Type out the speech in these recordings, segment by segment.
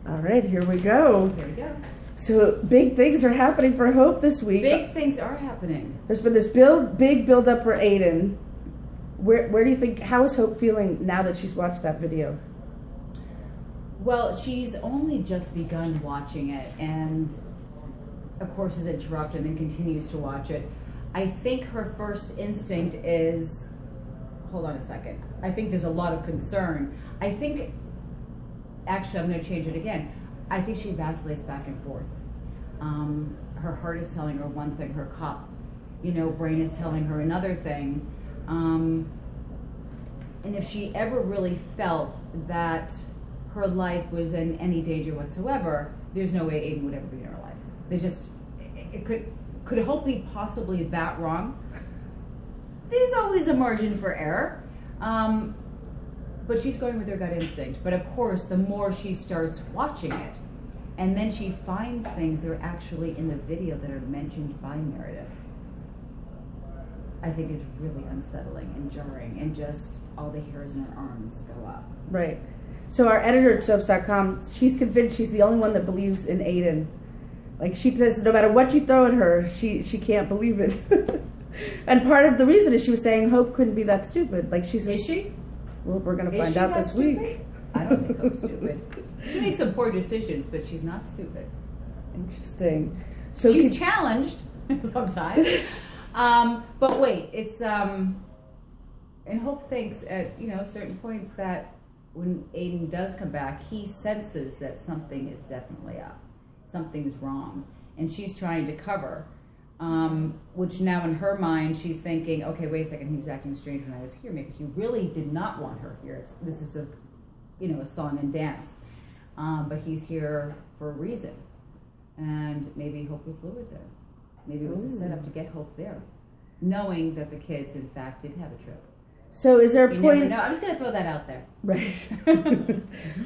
All right, here we go. Here we go. So big things are happening for Hope this week. Big things are happening. There's been this big build up for Aiden. Where do you think, how is Hope feeling now that she's watched that video? Well, she's only just begun watching it and of course is interrupted and then continues to watch it. I think her first instinct is, hold on a second. I think there's a lot of concern. I think, actually I'm going to change it again. I think she vacillates back and forth. Her heart is telling her one thing, her brain is telling her another thing. And if she ever really felt that her life was in any danger whatsoever, there's no way Aiden would ever be in her life. There's just, could Hope be possibly that wrong? There's always a margin for error. But she's going with her gut instinct. But of course, the more she starts watching it, and then she finds things that are actually in the video that are mentioned by Meredith, I think is really unsettling and jarring, and just all the hairs in her arms go up. Right. So our editor at soaps.com, she's convinced she's the only one that believes in Aiden. Like, she says no matter what you throw at her, she can't believe it. And part of the reason is she was saying Hope couldn't be that stupid. Like, she says, is she? Well, we're going to find out this week. I don't think Hope's stupid. She makes some poor decisions, but she's not stupid. Interesting. So she's challenged sometimes. But wait, it's and Hope thinks at certain points that when Aiden does come back, he senses that something is definitely up, something's wrong, and she's trying to cover. Which now in her mind she's thinking, okay, wait a second, he was acting strange when I was here. Maybe he really did not want her here. This is a song and dance, but he's here for a reason, and maybe Hope was lured there. Maybe it was a setup to get Hope there, knowing that the kids in fact did have a trip. So is there a point? Never know. I'm just going to throw that out there. Right.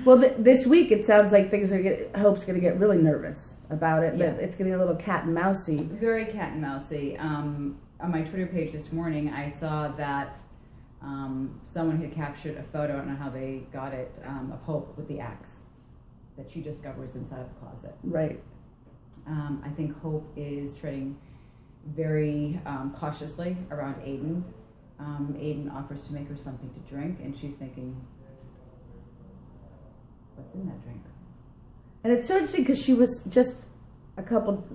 Well, this week it sounds like Hope's going to get really nervous about it. Yeah. It's getting a little cat and mousey. Very cat and mousey. On my Twitter page this morning, I saw that someone had captured a photo, I don't know how they got it, of Hope with the axe that she discovers inside of the closet. Right. I think Hope is treading very cautiously around Aiden. Aiden offers to make her something to drink, and she's thinking, what's in that drink? And it's so interesting because she was just a couple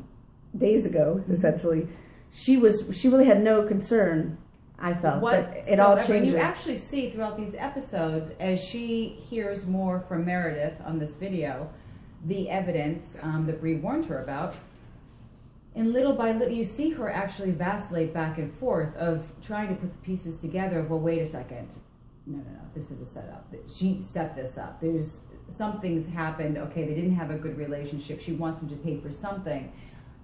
days ago, essentially, she really had no concern, I felt, but it all changes. You actually see throughout these episodes, as she hears more from Meredith on this video, the evidence that Bree warned her about, and little by little, you see her actually vacillate back and forth of trying to put the pieces together. Well, wait a second. No, this is a setup. She set this up. Something's happened. Okay, they didn't have a good relationship. She wants him to pay for something.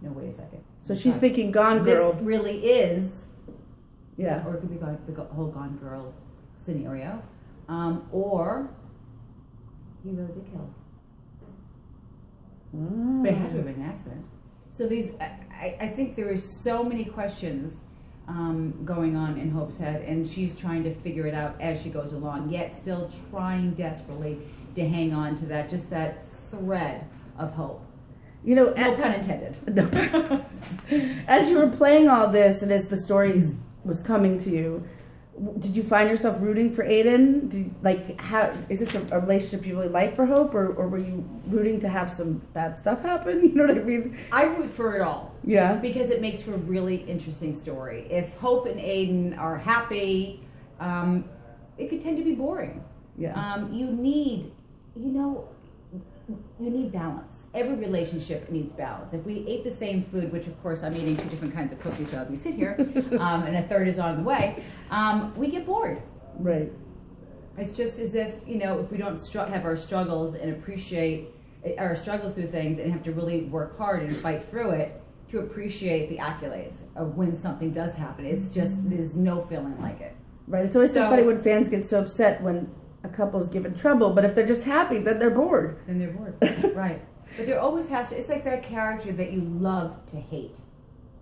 No, wait a second. So she's thinking Gone Girl. This really is. Yeah. Or it could be the whole Gone Girl scenario. Or he really did kill her. But it had to have been an accident. So I think there is so many questions going on in Hope's head, and she's trying to figure it out as she goes along, yet still trying desperately to hang on to that thread of hope. No pun intended. No. As you were playing all this, and as the stories was coming to you, did you find yourself rooting for Aiden? How is this a relationship you really like for Hope, or were you rooting to have some bad stuff happen? You know what I mean? I root for it all. Yeah. Because it makes for a really interesting story. If Hope and Aiden are happy, it could tend to be boring. Yeah. You need balance. Every relationship needs balance. If we ate the same food, which of course I'm eating 2 different kinds of cookies while we sit here, and a third is on the way, we get bored. Right. It's just as if, if we don't have our struggles and appreciate our struggles through things and have to really work hard and fight through it to appreciate the accolades of when something does happen. It's just, there's no feeling like it. Right. It's always so funny when fans get so upset when a couple is given trouble, but if they're just happy, then they're bored. Then they're bored. Right. But there always has to, it's like that character that you love to hate.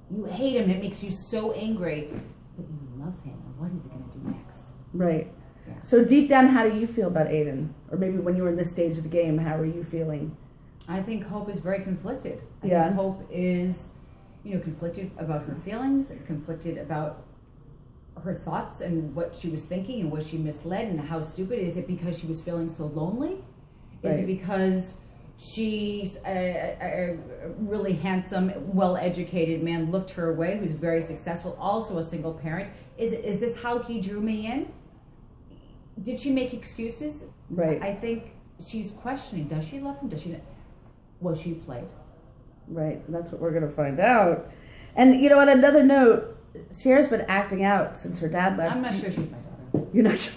You hate him, and it makes you so angry, but you love him, and what is he going to do next? Right. Yeah. So deep down, how do you feel about Aiden? Or maybe when you were in this stage of the game, how were you feeling? I think Hope is very conflicted. I Yeah. think Hope is, conflicted about her feelings, conflicted about her thoughts and what she was thinking and was she misled and how stupid. Is it because she was feeling so lonely? Is it because she's a really handsome, well-educated man looked her way, who's very successful, also a single parent? Is this how he drew me in? Did she make excuses? Right. I think she's questioning, does she love him? Does she not? Was she played? Right. That's what we're going to find out. And, on another note, Ciara's been acting out since her dad left. I'm not sure she's my daughter. You're not sure?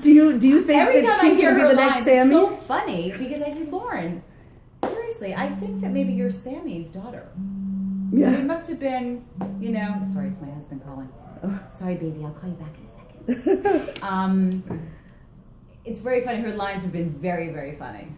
Do you think Every that time she's I hear going to be her the next lines, Sammy? it's so funny because I said, Lauren, seriously, I think that maybe you're Sammy's daughter. Yeah. It must have been, sorry, it's my husband calling. Sorry, baby, I'll call you back in a second. It's very funny. Her lines have been very, very funny.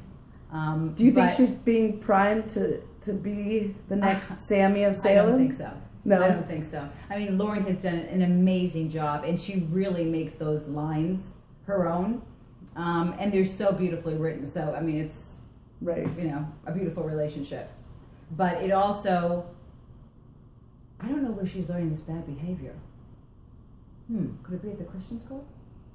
Do you think she's being primed to be the next Sammy of Salem? I don't think so. No, I don't think so. I mean, Lauren has done an amazing job, and she really makes those lines her own, and they're so beautifully written. So, I mean, it's right. A beautiful relationship, but it also, I don't know where she's learning this bad behavior. Could it be at the Christian school?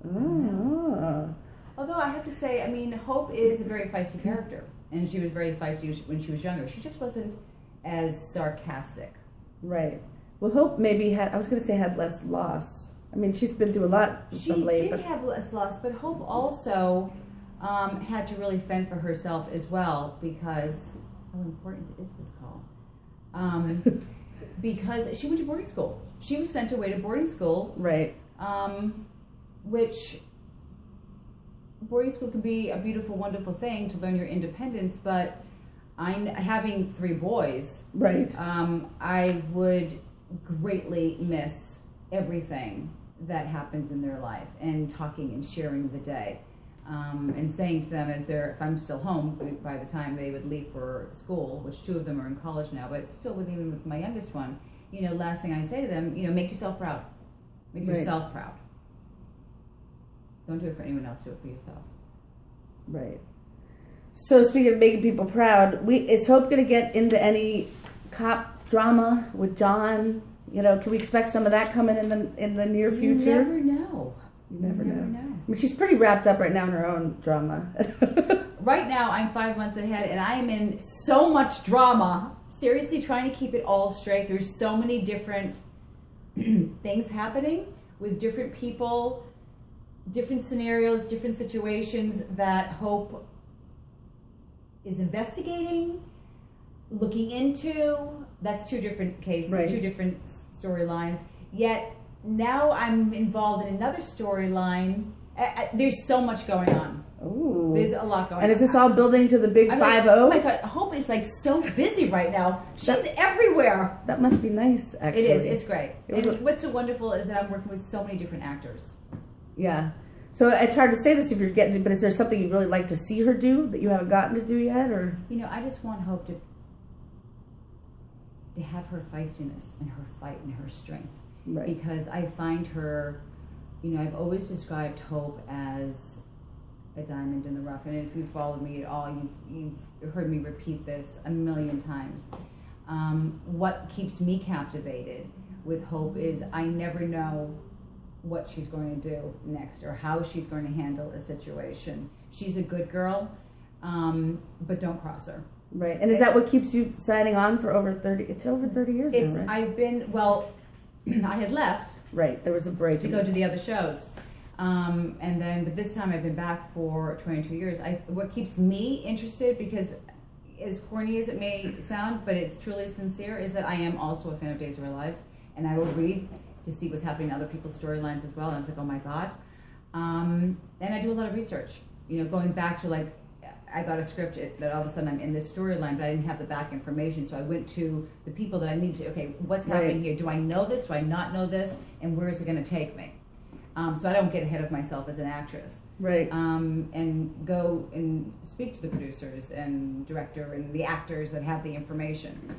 Oh. Although I have to say, I mean, Hope is a very feisty character, and she was very feisty when she was younger. She just wasn't as sarcastic. Right. Well, Hope maybe had less loss. I mean, she's been through a lot She of late. did have less loss, but Hope also had to really fend for herself as well, because, how important is this call? Because she went to boarding school. She was sent away to boarding school. Right. Which boarding school can be a beautiful, wonderful thing to learn your independence, but having 3 boys, right. I would greatly miss everything that happens in their life, and talking and sharing the day, and saying to them if I'm still home by the time they would leave for school, which 2 of them are in college now, but still even with my youngest one, last thing I say to them, make yourself proud. Make yourself proud. Don't do it for anyone else, do it for yourself. Right. So speaking of making people proud, is Hope going to get into any cop drama with John? Can we expect some of that coming in the near future? You never know. You never know. I mean, she's pretty wrapped up right now in her own drama. Right now, I'm 5 months ahead, and I am in so much drama. Seriously, trying to keep it all straight. There's so many different things happening with different people, different scenarios, different situations that Hope is investigating, looking into. That's 2 different cases, right. 2 different storylines. Yet now I'm involved in another storyline. There's so much going on. Ooh. There's a lot going on. And is this all building to the big 5-0? Oh my God, Hope is so busy right now. She's everywhere. That must be nice, actually. It is. It's great. And what's so wonderful is that I'm working with so many different actors. Yeah. So it's hard to say this if you're getting it, but is there something you'd really like to see her do that you haven't gotten to do yet, or? I just want Hope to have her feistiness and her fight and her strength. Right. Because I find her, I've always described Hope as a diamond in the rough. And if you've followed me at all, you've heard me repeat this a million times. What keeps me captivated with Hope is I never know what she's going to do next or how she's going to handle a situation. She's a good girl, but don't cross her. Right. And is that what keeps you signing on for over 30? It's over 30 years now, right? I've been, I had left. Right. There was a break. To go to the other shows. But this time I've been back for 22 years. What keeps me interested, because as corny as it may sound, but it's truly sincere, is that I am also a fan of Days of Our Lives, and I will read to see what's happening in other people's storylines as well. And I was like, oh my God. And I do a lot of research, going back to I got a script that all of a sudden I'm in this storyline, but I didn't have the back information. So I went to the people that I need to, okay, what's happening here? Do I know this? Do I not know this? And where is it going to take me? So I don't get ahead of myself as an actress. Right. And go and speak to the producers and director and the actors that have the information.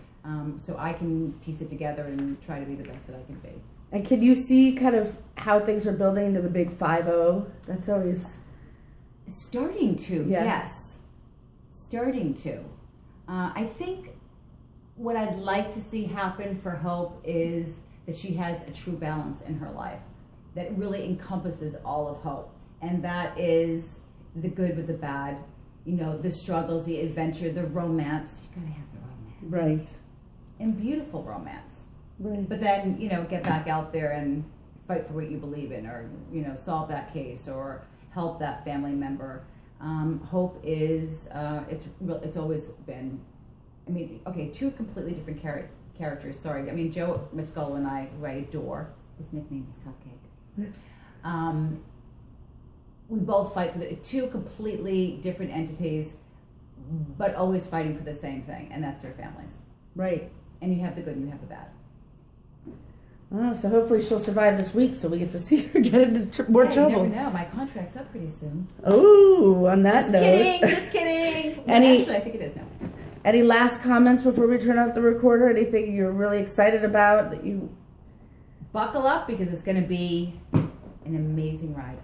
So I can piece it together and try to be the best that I can be. And can you see kind of how things are building into the big 5-0? That's always... Starting to, yes. Starting to. I think what I'd like to see happen for Hope is that she has a true balance in her life that really encompasses all of Hope. And that is the good with the bad, you know, the struggles, the adventure, the romance. You gotta have the romance. Right. And beautiful romance. Right. But then, you know, get back out there and fight for what you believe in, or, you know, solve that case or help that family member. Hope is, it's always been, I mean, okay, two completely different characters, sorry. I mean, Joe Miscolo and I, who I adore, his nickname is Cupcake. We both fight for the two completely different entities, but always fighting for the same thing, and that's their families. Right. And you have the good and you have the bad. Oh, so hopefully she'll survive this week, so we get to see her get into more trouble. You never know. My contract's up pretty soon. Oh, on that note. Just kidding. Well, actually, I think it is now. Any last comments before we turn off the recorder? Anything you're really excited about that you... Buckle up, because it's going to be an amazing ride.